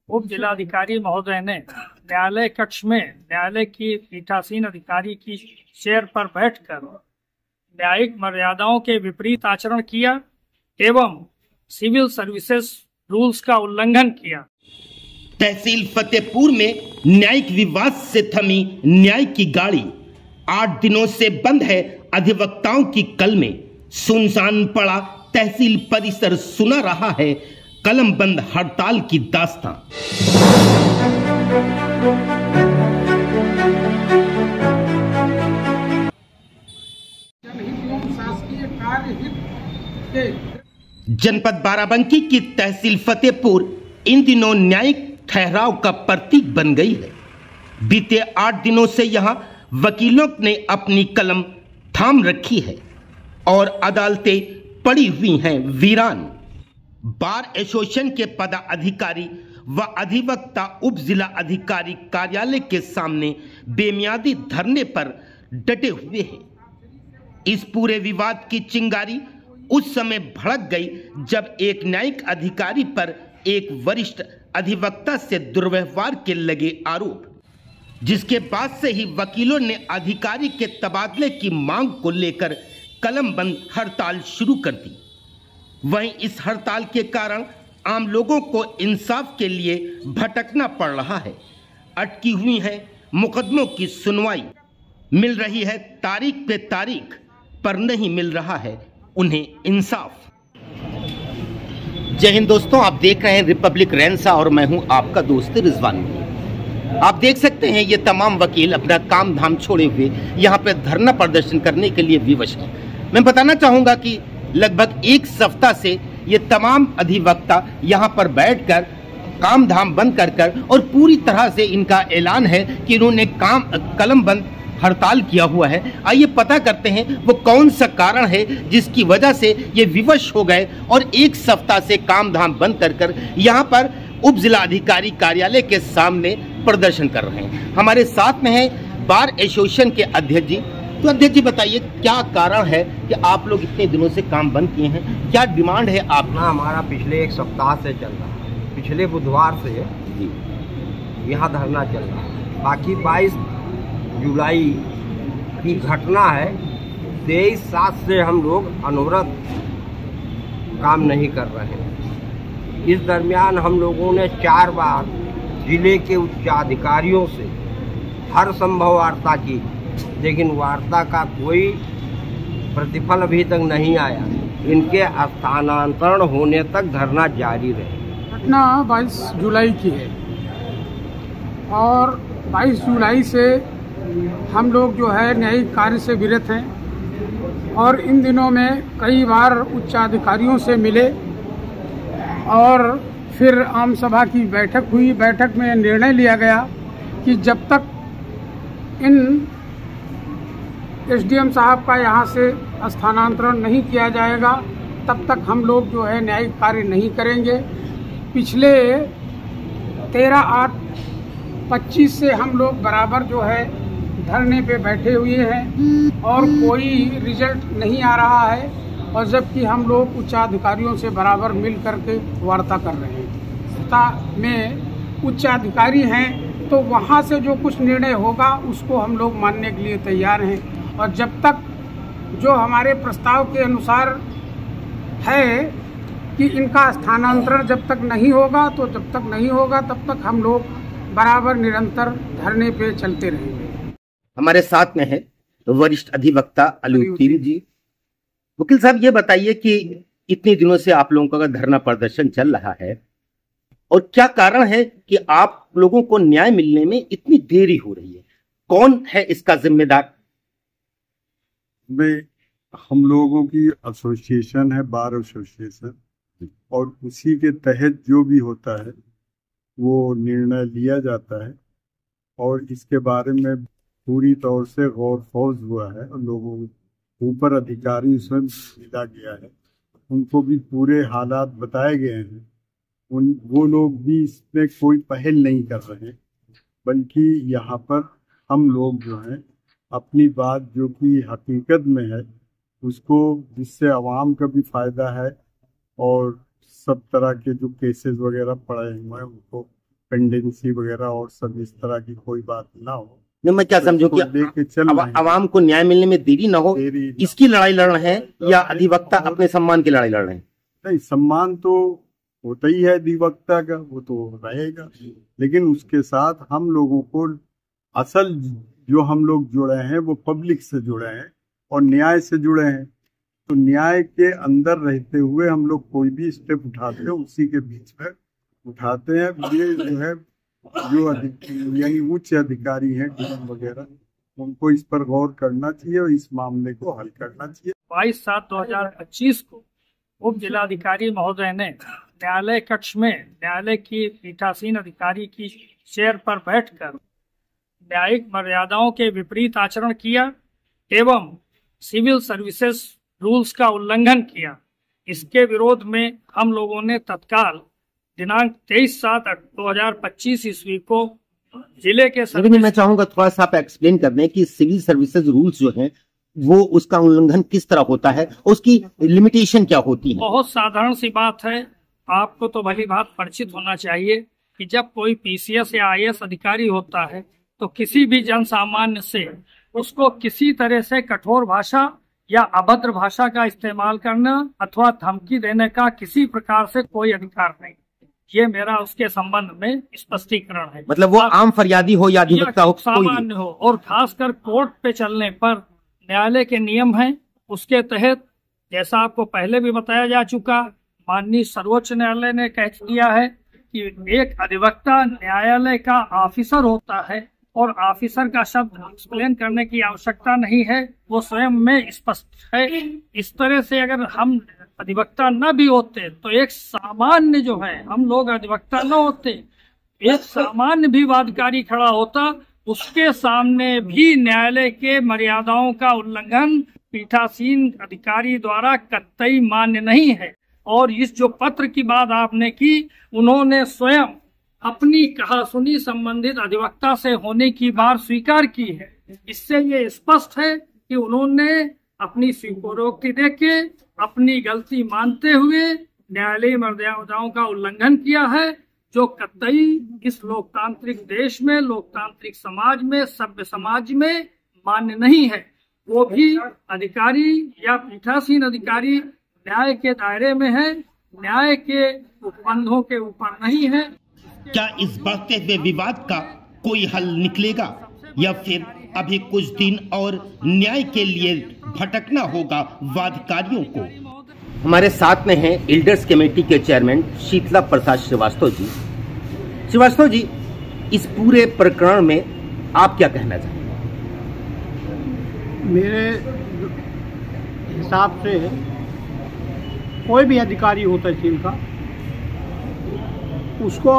उप जिलाधिकारी महोदय ने न्यायालय कक्ष में न्यायालय की पीठासीन अधिकारी की चेयर पर बैठकर न्यायिक मर्यादाओं के विपरीत आचरण किया एवं सिविल सर्विसेज रूल्स का उल्लंघन किया। तहसील फतेहपुर में न्यायिक विवाद से थमी न्याय की गाड़ी 8 दिनों से बंद है। अधिवक्ताओं की कल में सुनसान पड़ा तहसील परिसर, सुना रहा है कलम बंद हड़ताल की दास्तां। जनपद बाराबंकी की तहसील फतेहपुर इन दिनों न्यायिक ठहराव का प्रतीक बन गई है। बीते 8 दिनों से यहां वकीलों ने अपनी कलम थाम रखी है और अदालतें पड़ी हुई हैं वीरान। बार एसोसिएशन के पदाधिकारी व अधिवक्ता उप जिला अधिकारी कार्यालय के सामने बेमियादी धरने पर डटे हुए हैं। इस पूरे विवाद की चिंगारी उस समय भड़क गई जब एक न्यायिक अधिकारी पर एक वरिष्ठ अधिवक्ता से दुर्व्यवहार के लगे आरोप, जिसके बाद से ही वकीलों ने अधिकारी के तबादले की मांग को लेकर कलम बंद हड़ताल शुरू कर दी। वहीं इस हड़ताल के कारण आम लोगों को इंसाफ के लिए भटकना पड़ रहा है। अटकी हुई है मुकदमों की सुनवाई, मिल रही है तारीख पे तारीख, पर नहीं मिल रहा है उन्हें इंसाफ। जय हिंद दोस्तों, आप देख रहे हैं रिपब्लिक रेंसा और मैं हूं आपका दोस्त रिजवान। आप देख सकते हैं ये तमाम वकील अपना काम धाम छोड़े हुए यहाँ पे धरना प्रदर्शन करने के लिए विवश हैं। मैं बताना चाहूंगा कि लगभग एक सप्ताह से ये तमाम अधिवक्ता यहाँ पर बैठकर काम धाम बंद कर और पूरी तरह से इनका ऐलान है कि इन्होंने कलम बंद हड़ताल किया हुआ है। आइए पता करते हैं वो कौन सा कारण है जिसकी वजह से ये विवश हो गए और एक सप्ताह से काम धाम बंद कर यहाँ पर उप जिला अधिकारी कार्यालय के सामने प्रदर्शन कर रहे हैं। हमारे साथ में है बार एसोसिएशन के अध्यक्ष जी। तो अध्यक्ष जी बताइए क्या कारण है कि आप लोग इतने दिनों से काम बंद किए हैं, क्या डिमांड है आप? हमारा पिछले एक सप्ताह से चल रहा है, पिछले बुधवार से जी यहाँ धरना चल रहा है। बाकी 22 जुलाई की घटना है, 23/7 से हम लोग अनवरत काम नहीं कर रहे हैं। इस दरमियान हम लोगों ने 4 बार जिले के उच्चाधिकारियों से हर संभव वार्ता की, लेकिन वार्ता का कोई प्रतिफल अभी तक नहीं आया। इनके स्थानांतरण होने तक धरना जारी रहे। घटना 22 जुलाई की है और 22 जुलाई से हम लोग जो है न्यायिक कार्य से विरत हैं और इन दिनों में कई बार उच्चाधिकारियों से मिले और फिर आम सभा की बैठक हुई। बैठक में निर्णय लिया गया कि जब तक इन एसडीएम साहब का यहाँ से स्थानांतरण नहीं किया जाएगा तब तक हम लोग जो है न्यायिक कार्य नहीं करेंगे। पिछले 13/8/25 से हम लोग बराबर जो है धरने पे बैठे हुए हैं और कोई रिजल्ट नहीं आ रहा है, और जबकि हम लोग उच्चाधिकारियों से बराबर मिल करके वार्ता कर रहे हैं। सत्ता में उच्चाधिकारी हैं तो वहाँ से जो कुछ निर्णय होगा उसको हम लोग मानने के लिए तैयार हैं, और जब तक जो हमारे प्रस्ताव के अनुसार है कि इनका स्थानांतरण जब तक नहीं होगा तो जब तक नहीं होगा तब तक हम लोग बराबर निरंतर धरने पे चलते रहेंगे। हमारे साथ में है वरिष्ठ अधिवक्ता अलूतीरी जी। वकील साहब ये बताइए कि इतने दिनों से आप लोगों का धरना प्रदर्शन चल रहा है और क्या कारण है कि आप लोगों को न्याय मिलने में इतनी देरी हो रही है? कौन है इसका जिम्मेदार? हम लोगों की एसोसिएशन है, बार एसोसिएशन, और उसी के तहत जो भी होता है वो निर्णय लिया जाता है और इसके बारे में पूरी तौर से गौर फौज हुआ है और लोगों ऊपर अधिकारी स्वयं मिला गया है, उनको भी पूरे हालात बताए गए हैं। वो लोग भी इसमें कोई पहल नहीं कर रहे, बल्कि यहाँ पर हम लोग जो हैं अपनी बात जो कि हकीकत में है उसको, जिससे आवाम का भी फायदा है और सब तरह के जो केसेस वगैरह पड़े हुए हैं उनको पेंडेंसी वगैरह और सब इस तरह की कोई बात ना हो। नहीं, मैं क्या समझूं कि लेके चल आवाम को न्याय मिलने में देरी ना हो, इसकी लड़ाई लड़ रहे हैं या अधिवक्ता अपने सम्मान की लड़ाई लड़ रहे हैं? नहीं, सम्मान तो होता ही है अधिवक्ता का, वो तो रहेगा, लेकिन उसके साथ हम लोगों को असल जो हम लोग जुड़े हैं वो पब्लिक से जुड़े हैं और न्याय से जुड़े हैं। तो न्याय के अंदर रहते हुए हम लोग कोई भी स्टेप उठाते हैं उसी के बीच में उठाते हैं। ये जो है जो यानी उच्च अधिकारी हैं डीएम वगैरह, उनको इस पर गौर करना चाहिए और इस मामले को हल करना चाहिए। 22/7/2025 को उप जिलाधिकारी महोदय ने न्यायालय कक्ष में न्यायालय की पीठासीन अधिकारी की चेयर पर बैठकर न्यायिक मर्यादाओं के विपरीत आचरण किया एवं सिविल सर्विसेज रूल्स का उल्लंघन किया। इसके विरोध में हम लोगों ने तत्काल दिनांक 23/7/2025 ईस्वी को जिले के लेकिन मैं चाहूंगा थोड़ा सा आप एक्सप्लेन कर दें कि सिविल सर्विसेज रूल्स जो हैं वो उसका उल्लंघन किस तरह होता है, उसकी लिमिटेशन क्या होती है? बहुत साधारण सी बात है, आपको तो भली बात परिचित होना चाहिए कि जब कोई पीसीएस या आईएएस अधिकारी होता है तो किसी भी जन सामान्य से उसको किसी तरह से कठोर भाषा या अभद्र भाषा का इस्तेमाल करना अथवा धमकी देने का किसी प्रकार से कोई अधिकार नहीं। ये मेरा उसके संबंध में स्पष्टीकरण है। मतलब वो आम फरियादी हो या अधिवक्ता हो, सामान्य हो, और खासकर कोर्ट पे चलने पर न्यायालय के नियम हैं, उसके तहत जैसा आपको पहले भी बताया जा चुका, माननीय सर्वोच्च न्यायालय ने कह दिया है कि एक अधिवक्ता न्यायालय का ऑफिसर होता है और ऑफिसर का शब्द एक्सप्लेन करने की आवश्यकता नहीं है, वो स्वयं में स्पष्ट है। इस तरह से अगर हम अधिवक्ता न भी होते तो एक सामान्य जो है, हम लोग अधिवक्ता न होते, एक सामान्य भी वादकारी खड़ा होता, उसके सामने भी न्यायालय के मर्यादाओं का उल्लंघन पीठासीन अधिकारी द्वारा कतई मान्य नहीं है। और इस जो पत्र की बात आपने की, उन्होंने स्वयं अपनी कहा सुनी संबंधित अधिवक्ता से होने की बात स्वीकार की है। इससे ये स्पष्ट है कि उन्होंने अपनी स्वीकारोक्ति देके अपनी गलती मानते हुए न्यायालयी मर्यादाओं का उल्लंघन किया है, जो कतई इस लोकतांत्रिक देश में, लोकतांत्रिक समाज में, सभ्य समाज में मान्य नहीं है। वो भी अधिकारी या पीठासीन अधिकारी न्याय के दायरे में है, न्याय के उपबंधों के ऊपर नहीं है। क्या इस बढ़ते हुए विवाद का कोई हल निकलेगा या फिर अभी कुछ दिन और न्याय के लिए भटकना होगा वादकारियों को? हमारे साथ में हैं एल्डर्स कमेटी के चेयरमैन शीतला प्रसाद श्रीवास्तव जी। श्रीवास्तव जी, इस पूरे प्रकरण में आप क्या कहना चाहेंगे? मेरे हिसाब से कोई भी अधिकारी हो तहसील का, उसको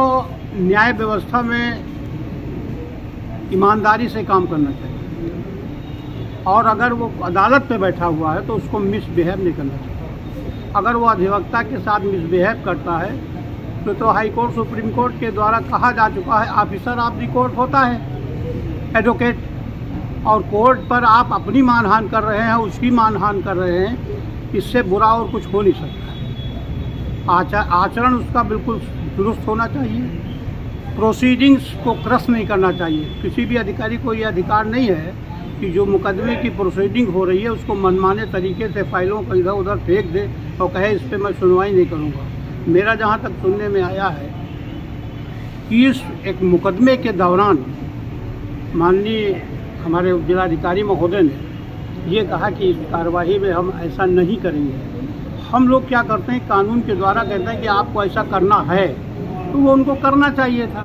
न्याय व्यवस्था में ईमानदारी से काम करना चाहिए और अगर वो अदालत पे बैठा हुआ है तो उसको मिसबिहेव नहीं करना चाहिए। अगर वो अधिवक्ता के साथ मिसबिहेव करता है तो हाई कोर्ट सुप्रीम कोर्ट के द्वारा कहा जा चुका है, ऑफिसर ऑफ द कोर्ट होता है एडवोकेट, और कोर्ट पर आप अपनी मानहानि कर रहे हैं, उसकी मानहानि कर रहे हैं, इससे बुरा और कुछ हो नहीं सकता। आचरण उसका बिल्कुल दुरुस्त होना चाहिए, प्रोसीडिंग्स को क्रश नहीं करना चाहिए। किसी भी अधिकारी को यह अधिकार नहीं है कि जो मुकदमे की प्रोसीडिंग हो रही है उसको मनमाने तरीके से फाइलों को इधर उधर फेंक दे और कहे इस पर मैं सुनवाई नहीं करूँगा। मेरा जहाँ तक सुनने में आया है कि इस एक मुकदमे के दौरान माननीय हमारे जिलाधिकारी महोदय ने ये कहा कि इस कार्यवाही में हम ऐसा नहीं करेंगे। हम लोग क्या करते हैं, कानून के द्वारा कहते हैं कि आपको ऐसा करना है तो वो उनको करना चाहिए था।